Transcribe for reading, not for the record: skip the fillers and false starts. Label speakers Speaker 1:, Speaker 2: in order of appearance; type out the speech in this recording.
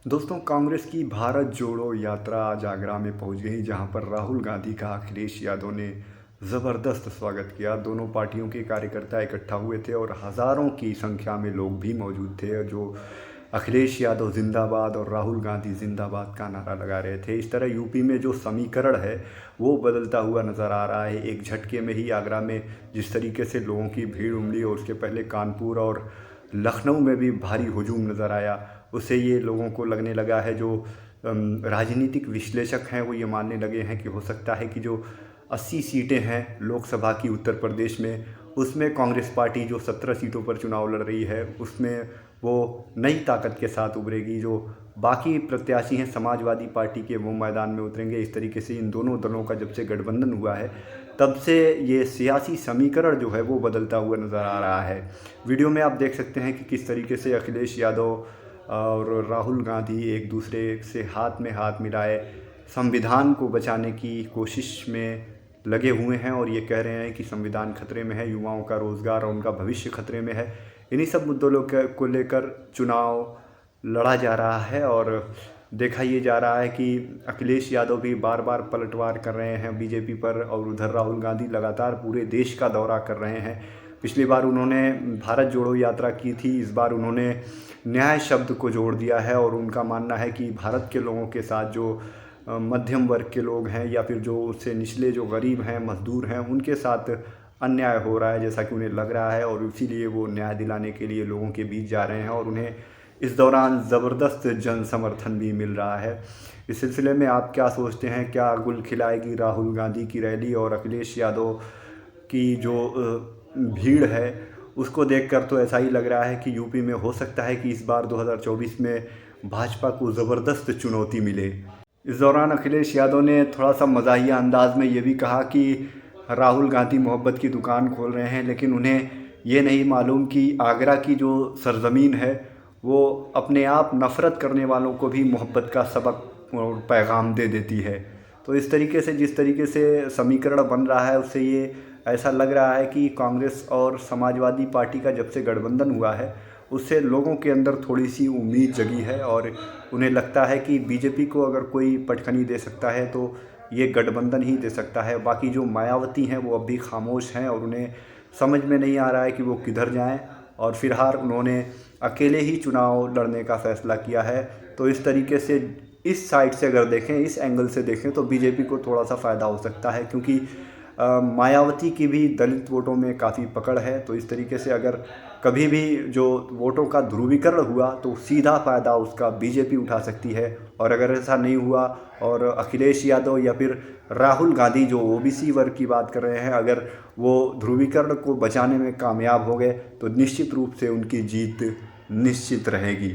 Speaker 1: दोस्तों, कांग्रेस की भारत जोड़ो यात्रा आज आगरा में पहुंच गई, जहां पर राहुल गांधी का अखिलेश यादव ने ज़बरदस्त स्वागत किया। दोनों पार्टियों के कार्यकर्ता इकट्ठा हुए थे और हज़ारों की संख्या में लोग भी मौजूद थे जो अखिलेश यादव जिंदाबाद और राहुल गांधी जिंदाबाद का नारा लगा रहे थे। इस तरह यूपी में जो समीकरण है वो बदलता हुआ नज़र आ रहा है। एक झटके में ही आगरा में जिस तरीके से लोगों की भीड़ उमड़ी और उसके पहले कानपुर और लखनऊ में भी भारी हुजूम नज़र आया, उससे ये लोगों को लगने लगा है, जो राजनीतिक विश्लेषक हैं वो ये मानने लगे हैं कि हो सकता है कि जो 80 सीटें हैं लोकसभा की उत्तर प्रदेश में, उसमें कांग्रेस पार्टी जो 17 सीटों पर चुनाव लड़ रही है उसमें वो नई ताकत के साथ उभरेगी। जो बाकी प्रत्याशी हैं समाजवादी पार्टी के, वो मैदान में उतरेंगे। इस तरीके से इन दोनों दलों का जब से गठबंधन हुआ है तब से ये सियासी समीकरण जो है वो बदलता हुआ नज़र आ रहा है। वीडियो में आप देख सकते हैं कि किस तरीके से अखिलेश यादव और राहुल गांधी एक दूसरे से हाथ में हाथ मिलाए संविधान को बचाने की कोशिश में लगे हुए हैं और ये कह रहे हैं कि संविधान खतरे में है, युवाओं का रोज़गार और उनका भविष्य खतरे में है। इन्हीं सब मुद्दों को लेकर चुनाव लड़ा जा रहा है और देखा ये जा रहा है कि अखिलेश यादव भी बार बार पलटवार कर रहे हैं बीजेपी पर और उधर राहुल गांधी लगातार पूरे देश का दौरा कर रहे हैं। पिछली बार उन्होंने भारत जोड़ो यात्रा की थी, इस बार उन्होंने न्याय शब्द को जोड़ दिया है और उनका मानना है कि भारत के लोगों के साथ जो मध्यम वर्ग के लोग हैं या फिर जो उससे निचले जो गरीब हैं, मजदूर हैं, उनके साथ अन्याय हो रहा है जैसा कि उन्हें लग रहा है और इसीलिए वो न्याय दिलाने के लिए लोगों के बीच जा रहे हैं और उन्हें इस दौरान ज़बरदस्त जन समर्थन भी मिल रहा है। इस सिलसिले में आप क्या सोचते हैं? क्या गुल खिलाएगी राहुल गांधी की रैली और अखिलेश यादव की जो भीड़ है उसको देखकर तो ऐसा ही लग रहा है कि यूपी में हो सकता है कि इस बार 2024 में भाजपा को ज़बरदस्त चुनौती मिले। इस दौरान अखिलेश यादव ने थोड़ा सा मज़ाहिया अंदाज में ये भी कहा कि राहुल गांधी मोहब्बत की दुकान खोल रहे हैं, लेकिन उन्हें ये नहीं मालूम कि आगरा की जो सरज़मीन है वो अपने आप नफ़रत करने वालों को भी मोहब्बत का सबक और पैगाम दे देती है। तो इस तरीके से जिस तरीके से समीकरण बन रहा है उससे ये ऐसा लग रहा है कि कांग्रेस और समाजवादी पार्टी का जब से गठबंधन हुआ है उससे लोगों के अंदर थोड़ी सी उम्मीद जगी है और उन्हें लगता है कि बीजेपी को अगर कोई पटखनी दे सकता है तो ये गठबंधन ही दे सकता है। बाकी जो मायावती हैं वो अब भी खामोश हैं और उन्हें समझ में नहीं आ रहा है कि वो किधर जाएं और फिलहाल उन्होंने अकेले ही चुनाव लड़ने का फ़ैसला किया है। तो इस तरीके से इस साइड से अगर देखें, इस एंगल से देखें तो बीजेपी को थोड़ा सा फ़ायदा हो सकता है क्योंकि मायावती की भी दलित वोटों में काफ़ी पकड़ है। तो इस तरीके से अगर कभी भी जो वोटों का ध्रुवीकरण हुआ तो सीधा फ़ायदा उसका बीजेपी उठा सकती है और अगर ऐसा नहीं हुआ और अखिलेश यादव या फिर राहुल गांधी जो ओबीसी वर्ग की बात कर रहे हैं, अगर वो ध्रुवीकरण को बचाने में कामयाब हो गए तो निश्चित रूप से उनकी जीत निश्चित रहेगी।